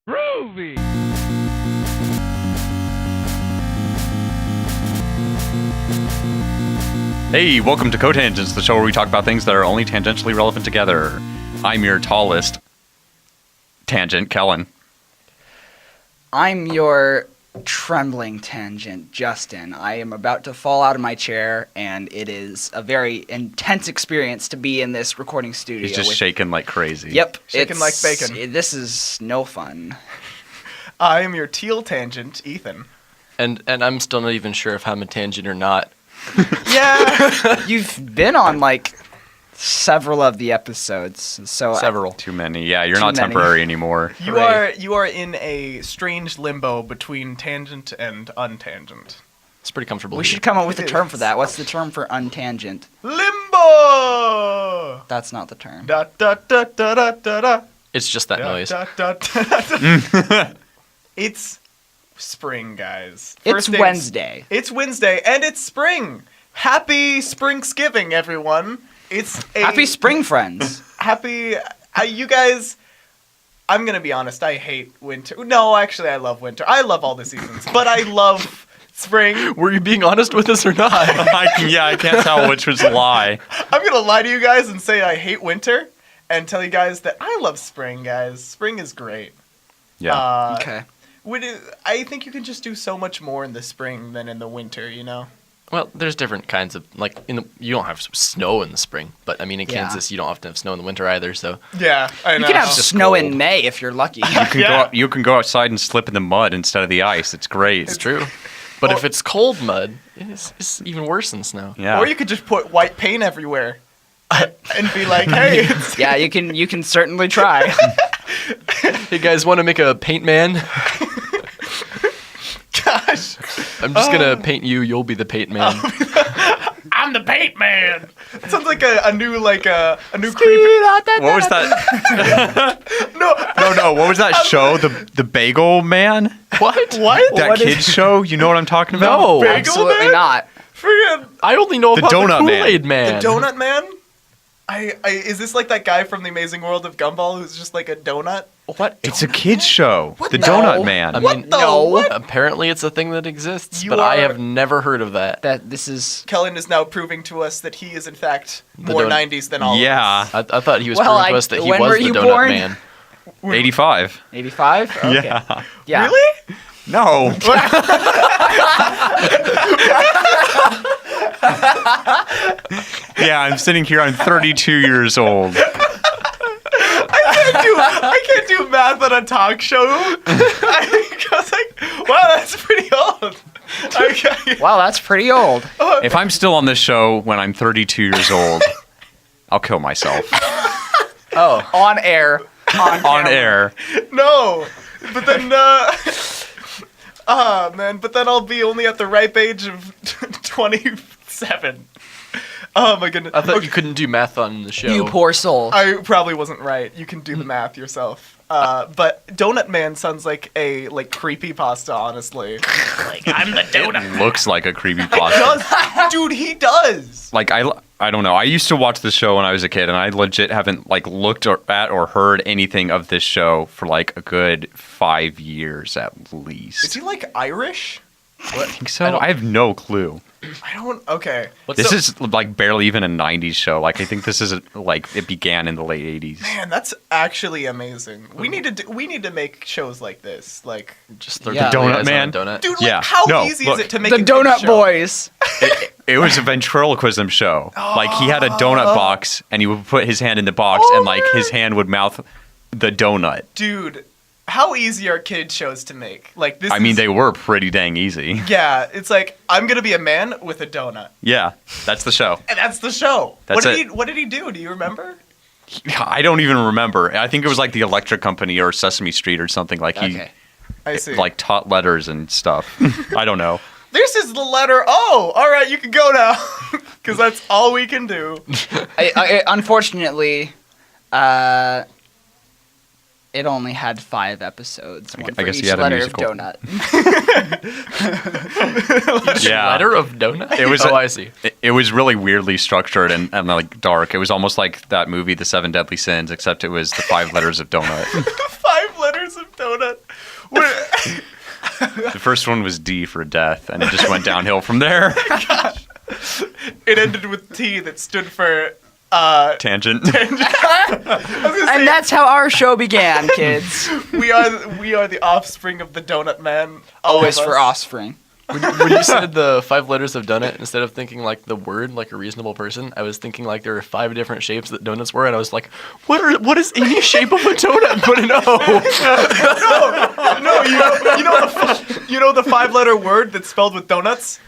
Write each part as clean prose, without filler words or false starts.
Groovy! Hey, welcome to Cotangents, the show where we talk about things that are only tangentially relevant together. I'm your tallest tangent, Kellen. I'm your trembling tangent, Justin. I am about to fall out of my chair, and it is a very intense experience to be in this recording studio. He's just shaking like crazy. Yep. Shaking like bacon. This is no fun. I am your teal tangent, Ethan. And I'm still not even sure if I'm a tangent or not. Yeah. You've been on, several of the episodes, so... Several. Too many. Yeah, you're Too not many. temporary anymore. You are in a strange limbo between tangent and untangent. It's pretty comfortable. We here. should come up with a It term is. for that. What's the term for untangent? Limbo! That's not the term. Da da da da da da da. It's just that Da, noise. da, da, da, da. It's spring, guys. It's First day of- Wednesday. It's Wednesday, and it's spring. Happy Springsgiving, everyone. It's a Happy spring, friends. happy. You guys. I'm gonna be honest. I hate winter. No, actually, I love winter. I love all the seasons, but I love spring. Were you being honest with us or not? I can't tell which was a lie. I'm gonna lie to you guys and say I hate winter, and tell you guys that I love spring, guys. Spring is great. Yeah. Okay. I think you can just do so much more in the spring than in the winter. You know. Well, there's different kinds of you don't have snow in the spring, but I mean in Yeah. Kansas you don't often have snow in the winter either. So Yeah, I You know. can have just snow cold. in May if you're lucky. You can go outside and slip in the mud instead of the ice. It's great. it's true. But Well- if it's cold mud, it's even worse than snow. Yeah. Or you could just put white paint everywhere, and be like, "Hey, it's Yeah, you can certainly try. Hey guys, want to make a paint man? gosh, I'm just gonna paint you. You'll be the paint man. I'm the paint man." It sounds like a new creepy. What was that? No, No. What was that show? The Bagel Man? What? what? That What is- kids show? You know what I'm talking about? No. Bagel Absolutely Man? not. Friggin' I only know The about Donut the Man. Kool-Aid Man. the donut man. Is this like that guy from The Amazing World of Gumball who's just like a donut? What? It's a kids show. What The the- Donut Man. I What mean, the no. what? apparently it's a thing that exists, You but I are- have never heard of that. That this is Kellen is now proving to us that he is in fact The more donut- 90s than all Yeah. of us. I thought he was Well, proving to us that he when was were the you Donut born? Man. 85. 85. Okay. Yeah. Yeah. Really? No. Yeah, I'm sitting here. I'm 32 years old. I can't do math on a talk show. I was like, wow, that's pretty old. Okay. Wow, that's pretty old. If I'm still on this show when I'm 32 years old, I'll kill myself Oh, on air. on camera. air. No, but then, man, but then I'll be only at the ripe age of 27. Oh my goodness. I thought Okay, you couldn't do math on the show. You poor soul. I probably wasn't right. You can do the math yourself. But Donut Man sounds like a creepy pasta, honestly. I'm the donut. Looks like a creepy He pasta. does. Dude, he does. Like I don't know. I used to watch this show when I was a kid, and I legit haven't looked at or heard anything of this show for a good 5 years at Is least. he Irish? I think so. I have no clue. I don't. Okay. This is barely even a 90s show. I think this is it began in the late 80s. Man, that's actually amazing. We need to make shows like this. Just throw Yeah. the Donut guys on Man? a donut. Dude, Yeah. how No, easy look. is it to make The a kids Donut show? Boys. It was a ventriloquism show. He had a donut box, and he would put his hand in the box, and his hand would mouth the donut. Dude, how easy are kid shows to make? This. I mean, they were pretty dang easy. Yeah, it's I'm gonna be a man with a donut, Yeah, that's the show. and that's the show. That's What did he do? Do you remember? I don't even remember. I think it was the Electric Company or Sesame Street or something. He Okay. I see. taught letters and stuff. I don't know. This is the letter O. All right, you can go now, because that's all we can do. Unfortunately, it only had 5 episodes. One I for guess each he had a letter musical. of donut. Yeah. Letter of donut? It was Oh, a- I see. It was really weirdly structured and dark. It was almost like that movie, The Seven Deadly Sins, except it was the 5 letters of donut. 5 letters of donut. donut. The first one was D for death, and it just went downhill from there. It ended with T that stood for Tangent. And that's how our show began, kids. we are the offspring of the donut man. all Always of for us. offspring. When you said the 5 letters of donut, instead of thinking like the word, like a reasonable person, I was thinking like there were 5 different shapes that donuts were, and I was like, what is any shape of a donut but an O? No, you know the 5-letter word that's spelled with donuts.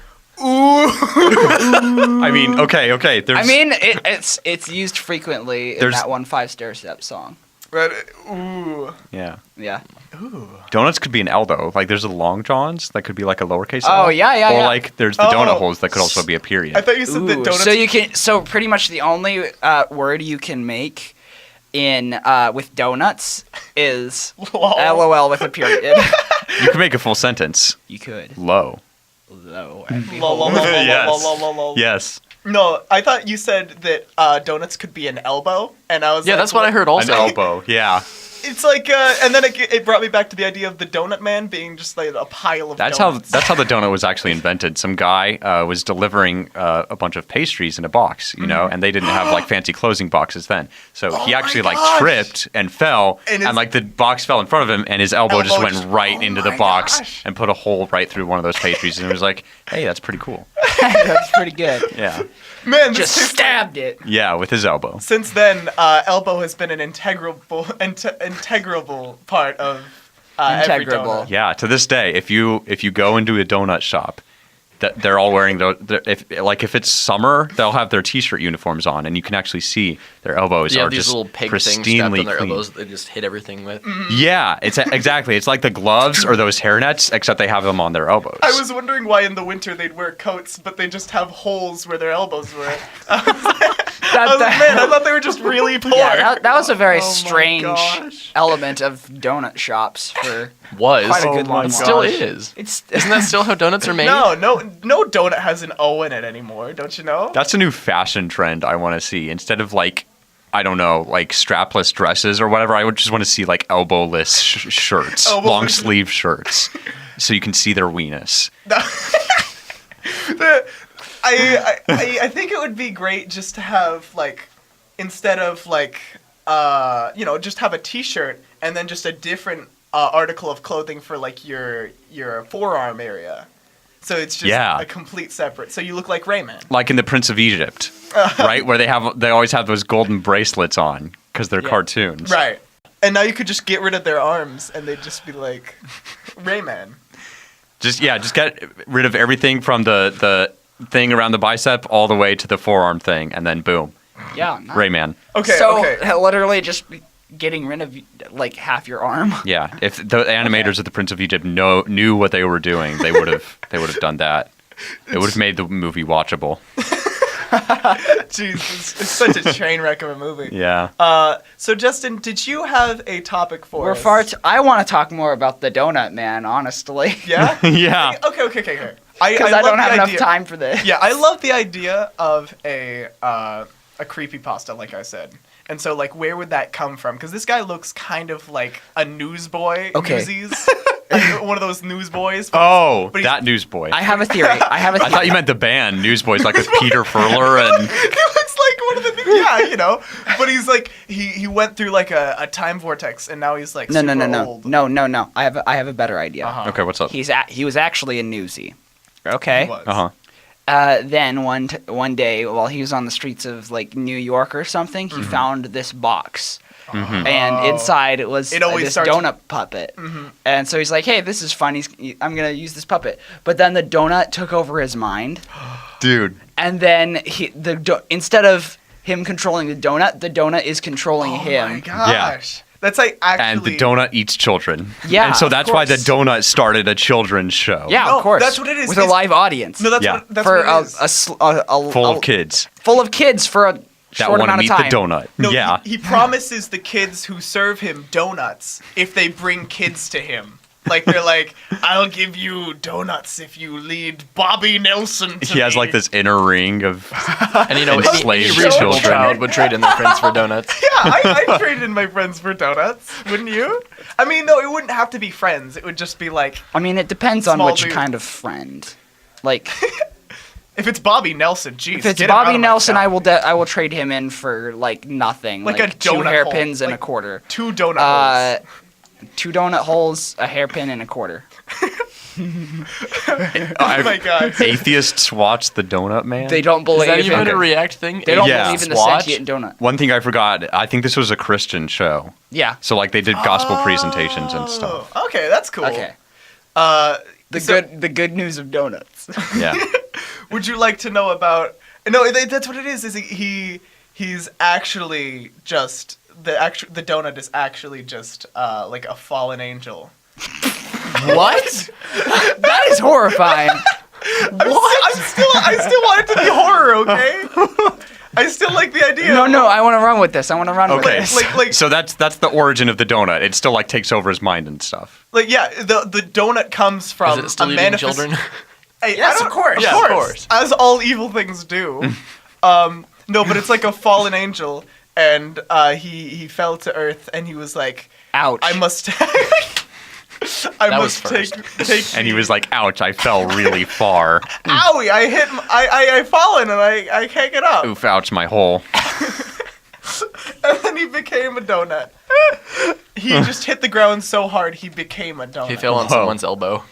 I mean, okay. I mean, it's used frequently in There's- that one 5 Stair Step song. Right? Ooh. Yeah. Yeah. Donuts could be an L though. Like there's the long johns that could be like a lowercase L. Oh, yeah. Or like there's the donut Oh. holes that could also be a period. I thought you said that Ooh, donuts. so pretty much the only word you can make in with donuts is Lol. LOL with a period. You can make a full sentence. You could. Low. Low. Lol, lol, lol, lol, Yes. lol, lol, lol, lol. Yes. No, I thought you said that donuts could be an elbow, and I was Yeah, like, that's what I heard also. An elbow. Yeah. It's like, and then it brought me back to the idea of the donut man being just like a pile of That's donuts. how the donut was actually invented. Some guy was delivering a bunch of pastries in a box, you know, and they didn't have like fancy closing boxes then. So he Oh actually my like gosh. tripped and fell, And and, his- like the box fell in front of him, and his elbow just went right oh into the my box gosh. and put a hole right through one of those pastries, and it was like, hey, that's pretty cool. That's pretty good. Yeah. Man, Just this tastes like- stabbed it. Yeah, with his elbow. Since then, elbow has been an integrable part of every Integrable. donut. Yeah, to this day, if you go into a donut shop, that they're all wearing if it's summer, they'll have their t-shirt uniforms on, and you can actually see their elbows Yeah, are these just little peg things strapped pristinely on their clean. elbows that they just hit everything with. Yeah, it's exactly. It's like the gloves or those hairnets, except they have them on their elbows. I was wondering why in the winter they'd wear coats, but they just have holes where their elbows were. I was like, man, I thought they were just really poor. Yeah, that was a very Oh my strange gosh. element of donut shops for Was. quite a good Oh my long It still while. is. It's Isn't that still how donuts are made? No donut has an O in it anymore, don't you know? That's a new fashion trend I want to see. Instead of like, I don't know, like strapless dresses or whatever, I would just want to see like elbowless shirts, Elbowless. long sleeve shirts, so you can see their weenus. I think it would be great just to have like, instead of like just have a T-shirt and then just a different article of clothing for like your forearm area. So it's just Yeah. a complete separate. So you look like Rayman. Like in the Prince of Egypt, right, where they always have those golden bracelets on because they're Yeah. cartoons. Right. And now you could just get rid of their arms and they'd just be like Rayman. Just get rid of everything from the thing around the bicep all the way to the forearm thing, and then boom, yeah. Nice. Rayman. Okay, so okay. literally just getting rid of like half your arm. Yeah, if the animators of the Prince of Egypt knew what they were doing, they would have done that. It would have made the movie watchable. Jeez, it's such a train wreck of a movie. Yeah. So Justin, did you have a topic for We're us? I want to talk more about the donut man, honestly. Yeah? Yeah. Okay. Because I I love don't the have enough idea- time for this. Yeah, I love the idea of a creepypasta, like I said. And so, like, where would that come from? Because this guy looks kind of like a newsboy. Okay. Newsies. Like, one of those newsboys. Oh, But he's- that newsboy. I have a theory. I thought you meant the band Newsboys, like with Peter Furler and. He looks like one of the but he's like he went through like a time vortex and now he's like No. super old. No. I have a better idea. Uh-huh. Okay, what's up? He was actually a newsie. Okay. He was. Uh huh. Then one day, while he was on the streets of like New York or something, he found this box, and inside it was It always this starts- donut puppet. And so he's like, "Hey, this is fun. I'm gonna use this puppet." But then the donut took over his mind, Dude. and then instead of him controlling the donut is controlling Oh him. my gosh. That's like And actually. the donut eats children. Yeah, And so of that's why the course. donut started a children's show. Yeah, No, of course. that's what it is. With a It's- live audience. No, that's Yeah. what. That's for what it is. Full of kids full of kids for a that short want to amount meet of the time. donut. No, yeah. he promises the kids who serve him donuts if they bring kids to him. Like they're like, I'll give you donuts if you lead Bobby Nelson to He has me." like this inner ring of And you know, enslaved any reasonable children. child would trade in their friends for donuts. Yeah, I traded in my friends for donuts. Wouldn't you? I mean, no, it wouldn't have to be friends. It would just be like, I mean, it depends on Small which dude. kind of friend. Like, if it's Bobby Nelson, geez. if it's get him out Bobby of my Nelson, town. I will trade him in for like nothing, Like a two donut hairpins hole, and like a quarter. 2 donut holes. 2 donut holes, a hairpin, and a quarter. Oh my god. Atheists watch the Donut Man. They don't Is believe that even in a React thing? They don't Yeah. believe in the Watch? sentient donut. One thing I forgot, I think this was a Christian show. Yeah. So like they did gospel presentations and stuff. Oh, okay, that's cool. Okay. The So- good news of donuts. Yeah. Would you like to know about? No, that's what it is. Is he's actually just the donut is actually just like a fallen angel. What? That is horrifying. I still want it to be horror. Okay. I still like the idea. No, I want to run with this. I want to run with Okay. this. Like- so that's the origin of the donut. It still like takes over his mind and stuff. Like yeah, the donut comes from Is it still a eating manifest. children? Hey, Yes, I don't- of course. Yeah, of course. As all evil things do. No, but it's like a fallen angel, and he fell to earth, and he was like, Ouch. I must. I That was must take. And he was like, "Ouch! I fell really far. Owie! I hit. I fallen, and I can't get up. Oof! Ouch! My hole." And then he became a donut. He just hit the ground so hard he became a donut. He fell on Whoa. someone's elbow.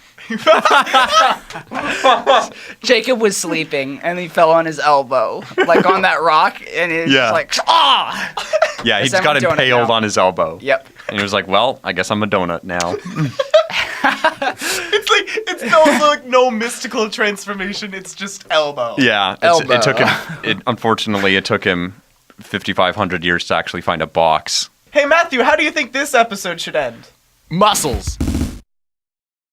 Jacob was sleeping and he fell on his elbow, like on that rock, and he was Yeah. just like, ah! Yeah, he Yes, just got I'm a donut impaled now. on his elbow. Yep. And he was like, "Well, I guess I'm a donut now." It's like it's no mystical transformation. It's just elbow. Yeah. Elbow. It took him. Unfortunately, it took him 5,500 years to actually find a box. Hey Matthew, how do you think this episode should end? Muscles.